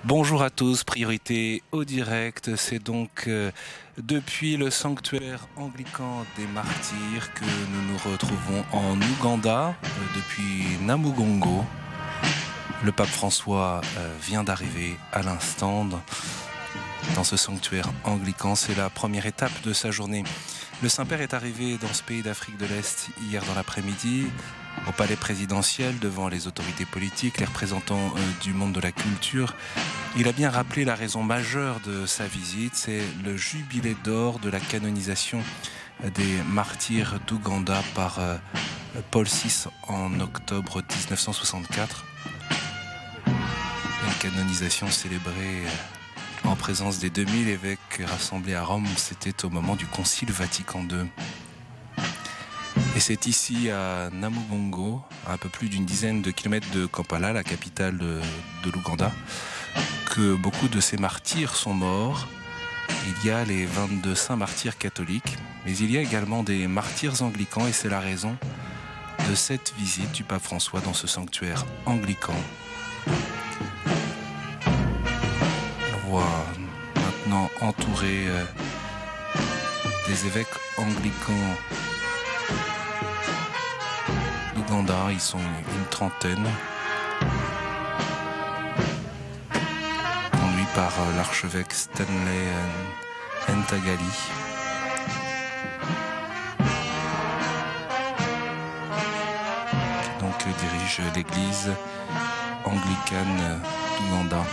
Bonjour à tous, priorité au direct, c'est donc depuis le sanctuaire anglican des martyrs que nous nous retrouvons en Ouganda, depuis Namugongo. Le pape François vient d'arriver à l'instant dans ce sanctuaire anglican, c'est la première étape de sa journée. Le Saint-Père est arrivé dans ce pays d'Afrique de l'Est hier dans l'après-midi, au palais présidentiel, devant les autorités politiques, les représentants du monde de la culture. Il a bien rappelé la raison majeure de sa visite, c'est le jubilé d'or de la canonisation des martyrs d'Ouganda par Paul VI en octobre 1964. Une canonisation célébrée en présence des 2000 évêques rassemblés à Rome, c'était au moment du Concile Vatican II. Et c'est ici à Namugongo, à un peu plus d'une dizaine de kilomètres de Kampala, la capitale de l'Ouganda, que beaucoup de ces martyrs sont morts. Il y a les 22 saints martyrs catholiques, mais il y a également des martyrs anglicans, et c'est la raison de cette visite du pape François dans ce sanctuaire anglican. On voit maintenant entouré des évêques anglicans d'Ouganda, ils sont une trentaine, conduits par l'archevêque Stanley Ntagali. Qui donc dirige l'église anglicane d'Ouganda.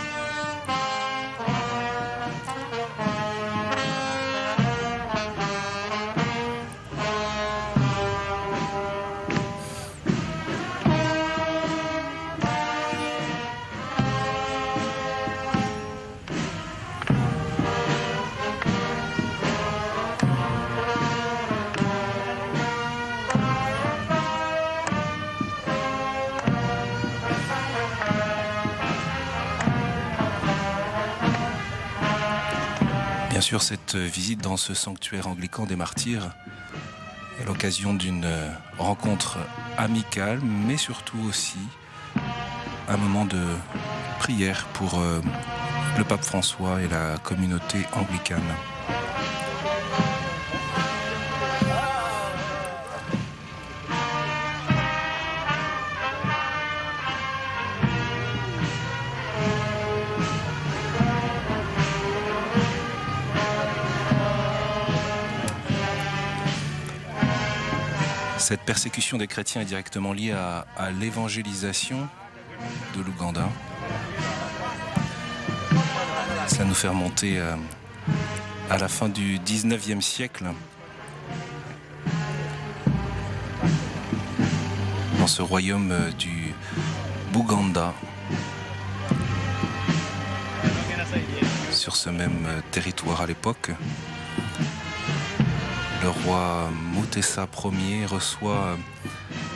Bien sûr, cette visite dans ce sanctuaire anglican des martyrs est l'occasion d'une rencontre amicale, mais surtout aussi un moment de prière pour le pape François et la communauté anglicane. Cette persécution des chrétiens est directement liée à l'évangélisation de l'Ouganda. Ça nous fait remonter à la fin du 19e siècle. Dans ce royaume du Bouganda, sur ce même territoire à l'époque, le roi Mutesa Ier reçoit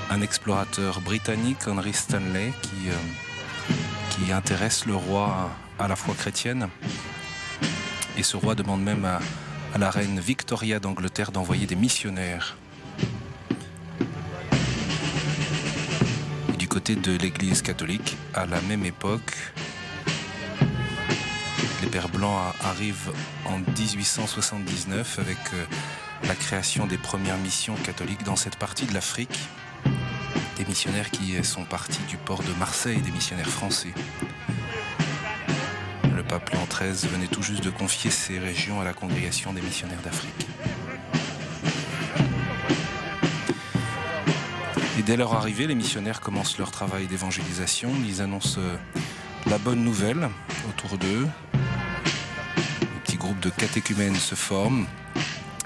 un explorateur britannique, Henry Stanley, qui intéresse le roi à la foi chrétienne. Et ce roi demande même à la reine Victoria d'Angleterre d'envoyer des missionnaires. Et du côté de l'Église catholique, à la même époque, les Pères Blancs arrivent en 1879 avec la création des premières missions catholiques dans cette partie de l'Afrique. Des missionnaires qui sont partis du port de Marseille, des missionnaires français. Le pape Léon XIII venait tout juste de confier ces régions à la congrégation des missionnaires d'Afrique. Et dès leur arrivée, les missionnaires commencent leur travail d'évangélisation. Ils annoncent la bonne nouvelle autour d'eux. Un petit groupe de catéchumènes se forme.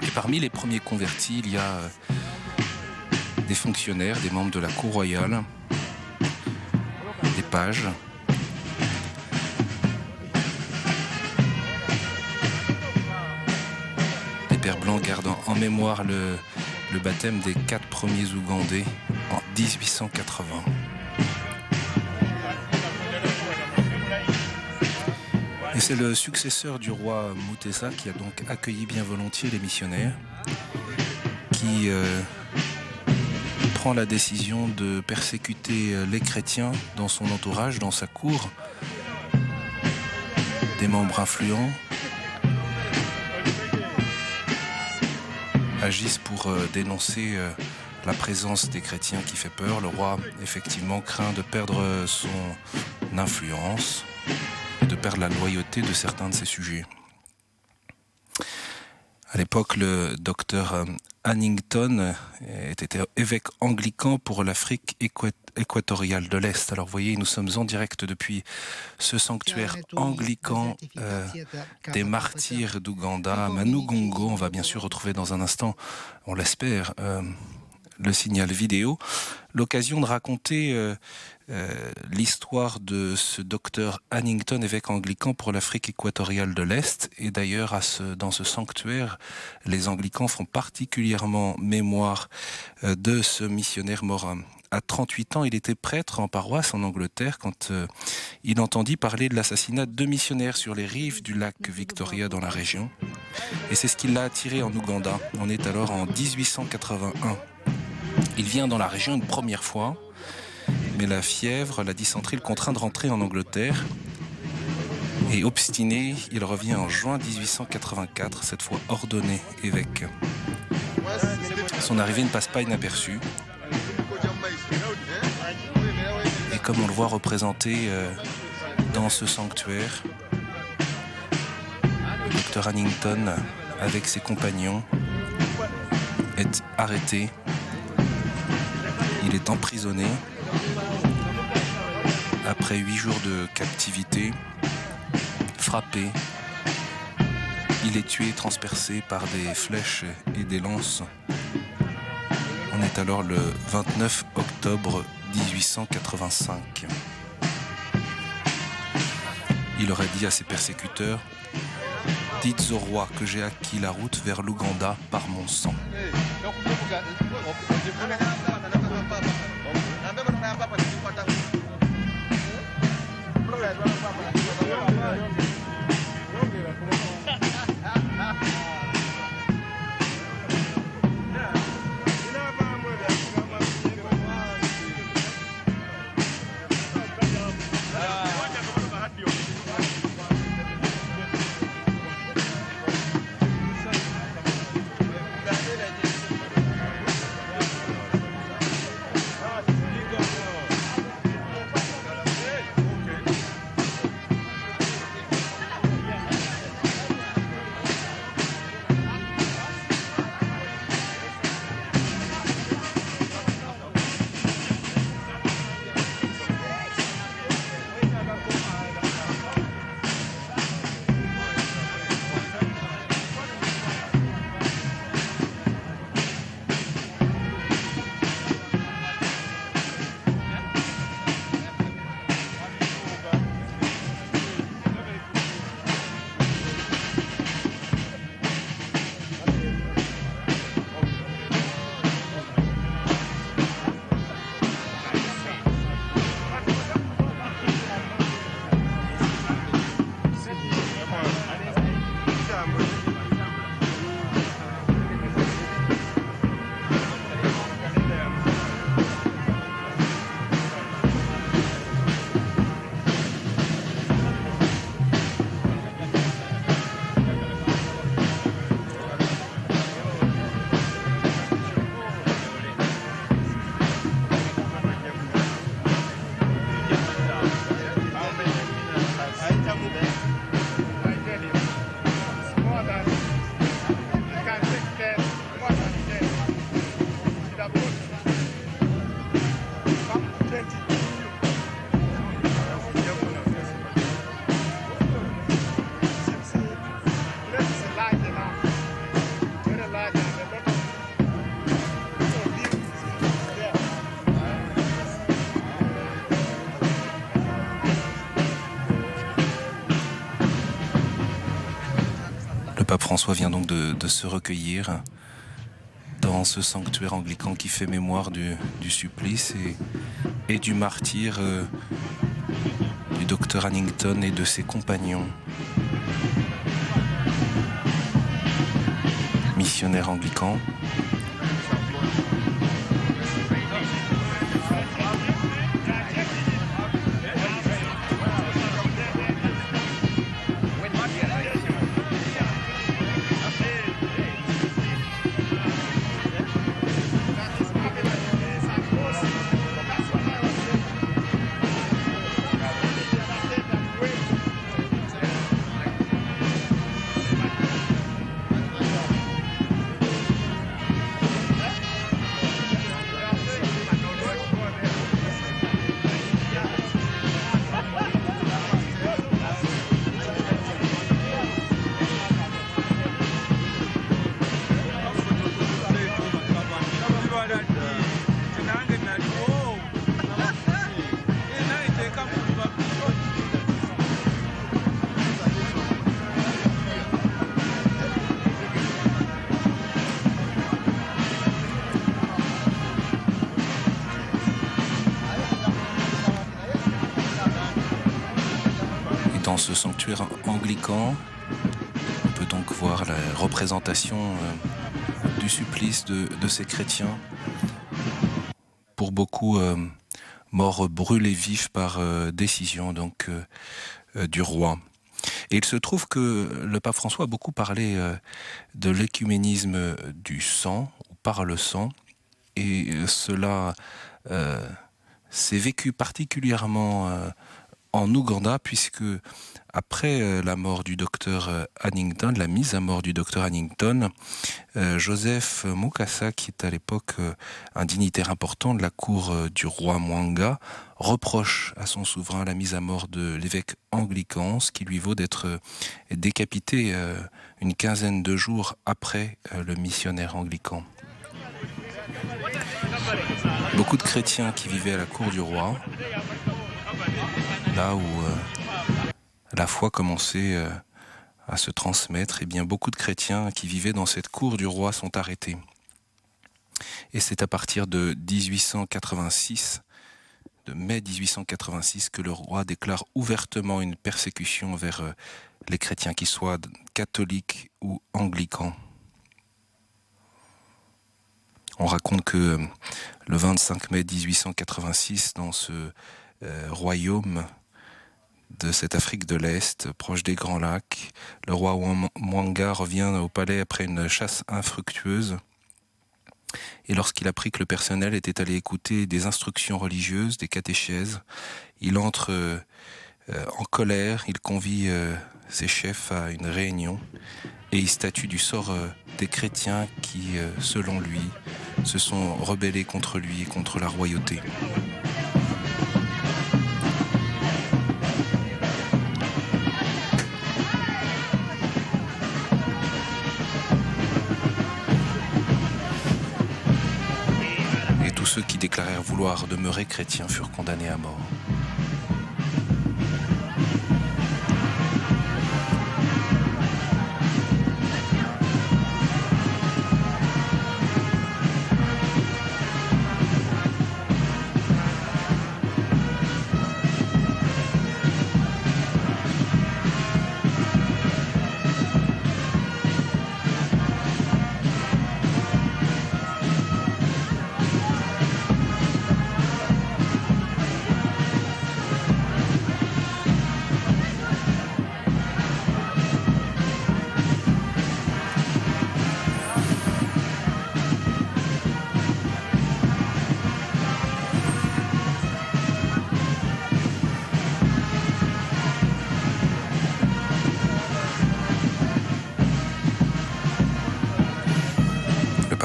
Et parmi les premiers convertis, il y a des fonctionnaires, des membres de la cour royale, des pages. Les Pères Blancs gardant en mémoire le baptême des 4 premiers Ougandais en 1880. Et c'est le successeur du roi Mutesa qui a donc accueilli bien volontiers les missionnaires, qui prend la décision de persécuter les chrétiens dans son entourage, dans sa cour, Des membres influents agissent pour dénoncer la présence des chrétiens qui fait peur. Le roi, effectivement, craint de perdre son influence et de perdre la loyauté de certains de ses sujets. À l'époque, le docteur Hannington était évêque anglican pour l'Afrique équatoriale de l'Est. Alors vous voyez, nous sommes en direct depuis ce sanctuaire anglican des martyrs d'Ouganda, à Manugongo. On va bien sûr retrouver dans un instant, on l'espère, le signal vidéo. L'occasion de raconter l'histoire de ce docteur Hannington, évêque anglican pour l'Afrique équatoriale de l'Est. Et d'ailleurs, dans ce sanctuaire, les anglicans font particulièrement mémoire de ce missionnaire mort à 38 ans. Il était prêtre en paroisse en Angleterre quand il entendit parler de l'assassinat de 2 missionnaires sur les rives du lac Victoria dans la région. Et c'est ce qui l'a attiré en Ouganda. On est alors en 1881. Il vient dans la région une première fois, mais la fièvre, la dysenterie le contraint de rentrer en Angleterre. Et obstiné, il revient en juin 1884, cette fois ordonné évêque. Son arrivée ne passe pas inaperçue. Et comme on le voit représenté dans ce sanctuaire, le docteur Hannington, avec ses compagnons, est arrêté. Il est emprisonné. Après 8 jours de captivité, frappé, il est tué, transpercé par des flèches et des lances. On est alors le 29 octobre 1885. Il aurait dit à ses persécuteurs : « Dites au roi que j'ai acquis la route vers l'Ouganda par mon sang. » pape François vient donc de se recueillir dans ce sanctuaire anglican qui fait mémoire du supplice et du martyre du docteur Hannington et de ses compagnons, missionnaires anglicans. dans ce sanctuaire anglican. On peut donc voir la représentation du supplice de ces chrétiens, pour beaucoup morts brûlés vifs par décision donc du roi. Et il se trouve que le pape François a beaucoup parlé de l'écuménisme du sang, ou par le sang, et cela s'est vécu particulièrement en Ouganda, puisque après la mort du docteur Hannington, la mise à mort du docteur Hannington, Joseph Mukasa, qui est à l'époque un dignitaire important de la cour du roi Mwanga, reproche à son souverain la mise à mort de l'évêque anglican, ce qui lui vaut d'être décapité une quinzaine de jours après le missionnaire anglican. Beaucoup de chrétiens qui vivaient à la cour du roi, là où la foi commençait à se transmettre, et bien beaucoup de chrétiens qui vivaient dans cette cour du roi sont arrêtés. Et c'est à partir de 1886, de mai 1886, que le roi déclare ouvertement une persécution vers les chrétiens, qu'ils soient catholiques ou anglicans. On raconte que le 25 mai 1886, dans ce royaume de cette Afrique de l'Est, proche des Grands Lacs, le roi Mwanga revient au palais après une chasse infructueuse. Et lorsqu'il apprit que le personnel était allé écouter des instructions religieuses, des catéchèses, il entre en colère, il convie ses chefs à une réunion et il statue du sort des chrétiens qui, selon lui, se sont rebellés contre lui et contre la royauté. Et tous ceux qui déclarèrent vouloir demeurer chrétiens furent condamnés à mort.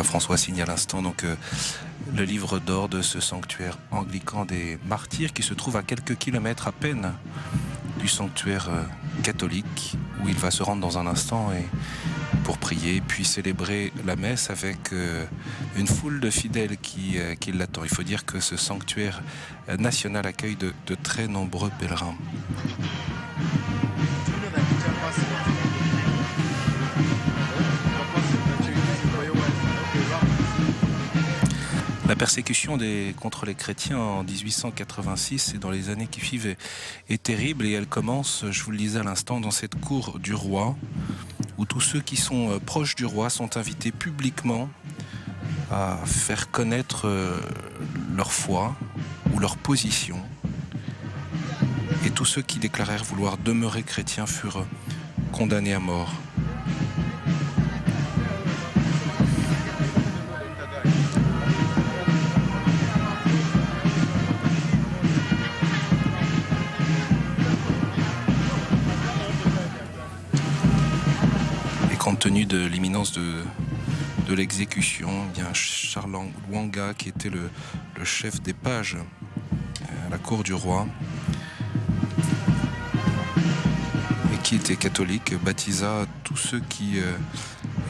François signe à l'instant donc le livre d'or de ce sanctuaire anglican des martyrs qui se trouve à quelques kilomètres à peine du sanctuaire catholique où il va se rendre dans un instant et pour prier puis célébrer la messe avec une foule de fidèles qui l'attend. Il faut dire que ce sanctuaire national accueille de très nombreux pèlerins. La persécution contre les chrétiens en 1886 et dans les années qui suivent est terrible et elle commence, je vous le disais à l'instant, dans cette cour du roi où tous ceux qui sont proches du roi sont invités publiquement à faire connaître leur foi ou leur position. Et tous ceux qui déclarèrent vouloir demeurer chrétiens furent condamnés à mort. Compte tenu de l'imminence de l'exécution, il y a Charles Lwanga qui était le chef des pages à la cour du roi et qui était catholique, baptisa tous ceux qui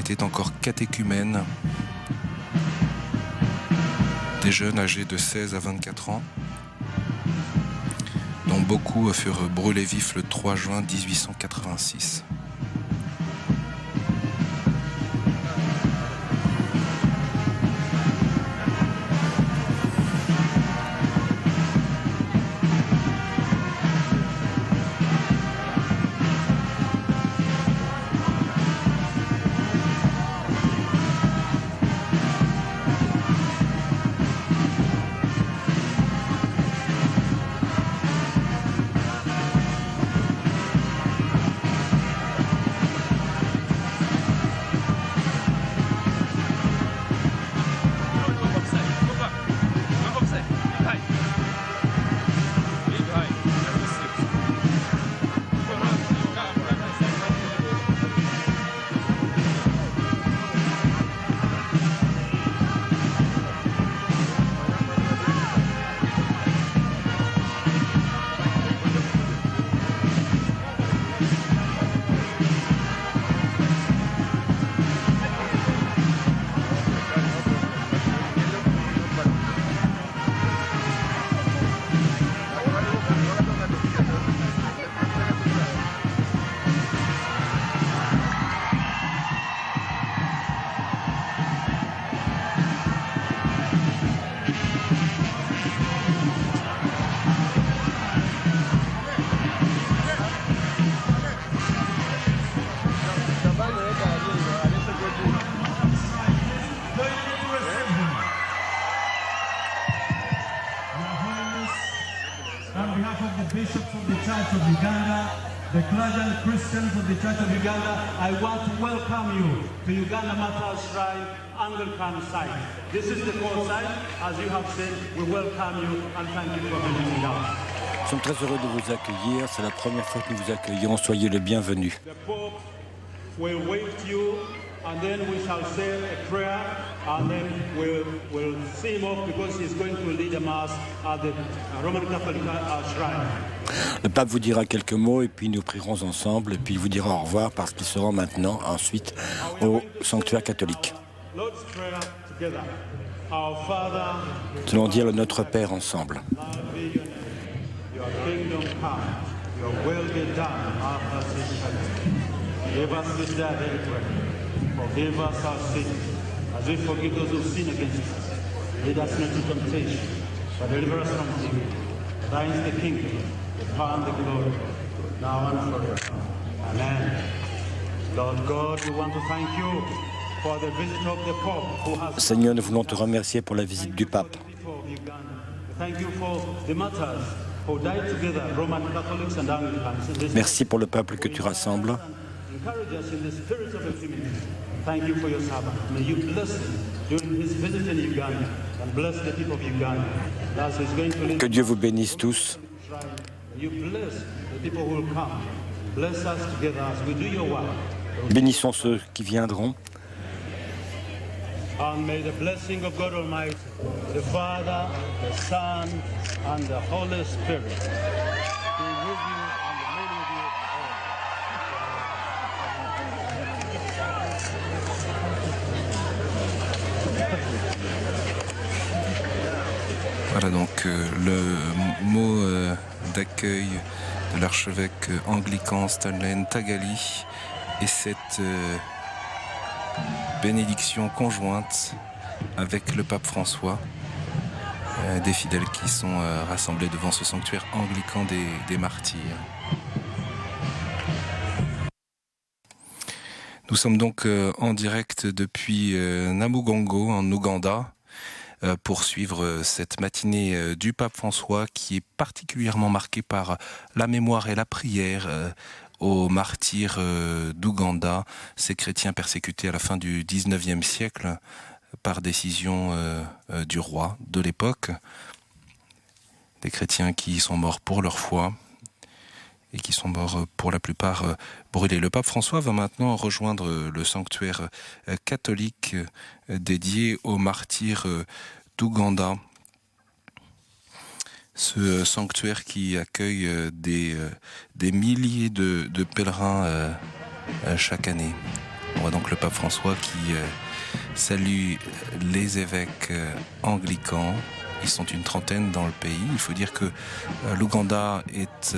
étaient encore catéchumènes, des jeunes âgés de 16 à 24 ans, dont beaucoup furent brûlés vifs le 3 juin 1886. of Uganda, the clergy Christians of the Church of Uganda, I want to welcome you to Uganda Martyrs Shrine Anglican site. This is the core site. As you have said, we welcome you and thank you for visiting us. Nous sommes très heureux de vous accueillir. C'est la première fois que nous vous accueillons. Soyez le bienvenu. The Pope will wait you and then we shall say a prayer and then we'll see him off because he's going to lead a mass at the Roman Catholic shrine. Le pape vous dira quelques mots et puis nous prierons ensemble et puis il vous dira au revoir parce qu'il se rend maintenant ensuite au sanctuaire catholique. Lord's Prayer together. Our Father, Nous allons dire le Notre Père ensemble. your kingdom come, your will be done on earth as in heaven. Give us this day our daily bread. Forgive us our sins, as we forgive those who sin against us. Lead us not into temptation, but deliver us from evil. Thine is the kingdom, the power and the glory, now and forever. Amen. Lord God, we want to thank you for the visit of the Pope who has... Seigneur, nous voulons te remercier pour la visite du pape. Thank you for the martyrs who died together, Roman Catholics and Anglicans. Merci pour le peuple que tu rassembles. Encourage us in the spirit of agreement. Thank you for your servant. May you bless him during his visit in Uganda and bless the people of Uganda. As he's going to lead Que Dieu vous bénisse tous. May you bless the people who will come. Bless us together as we do your work. Bénissons ceux qui viendront. And may the blessing of God Almighty, the Father, the Son, and the Holy Spirit be with you and remain with you all. Voilà donc le mot d'accueil de l'archevêque anglican Stanley Ntagali et cette bénédiction conjointe avec le pape François, des fidèles qui sont rassemblés devant ce sanctuaire anglican des martyrs. Nous sommes donc en direct depuis Namugongo en Ouganda pour suivre cette matinée du pape François qui est particulièrement marquée par la mémoire et la prière aux martyrs d'Ouganda, ces chrétiens persécutés à la fin du XIXe siècle par décision du roi de l'époque, des chrétiens qui sont morts pour leur foi et qui sont morts pour la plupart brûlés. Le pape François va maintenant rejoindre le sanctuaire catholique dédié aux martyrs d'Ouganda. Ce sanctuaire qui accueille des milliers de pèlerins chaque année. On voit donc le pape François qui salue les évêques anglicans. Ils sont une trentaine dans le pays. Il faut dire que l'Ouganda est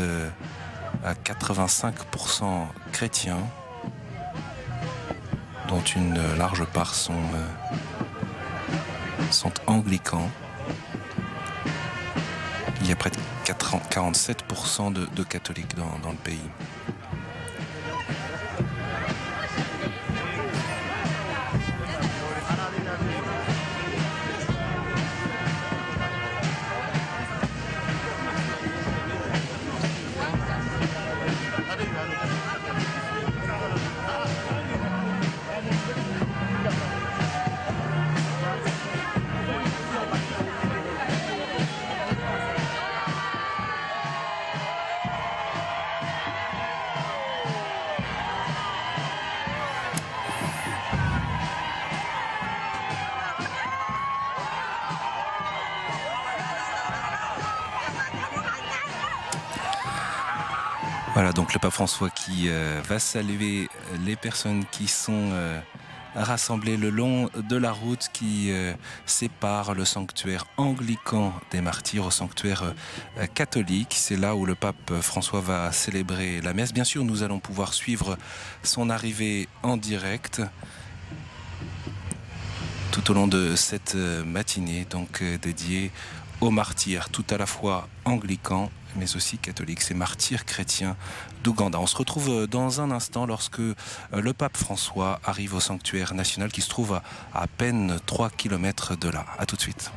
à 85% chrétiens, dont une large part sont anglicans. Il y a près de 47% de catholiques dans le pays. Voilà donc le pape François qui va saluer les personnes qui sont rassemblées le long de la route qui sépare le sanctuaire anglican des martyrs au sanctuaire catholique. C'est là où le pape François va célébrer la messe. Bien sûr, nous allons pouvoir suivre son arrivée en direct tout au long de cette matinée donc dédiée aux martyrs, tout à la fois anglicans mais aussi catholiques, ces martyrs chrétiens d'Ouganda. On se retrouve dans un instant lorsque le pape François arrive au sanctuaire national qui se trouve à peine 3 km de là. À tout de suite.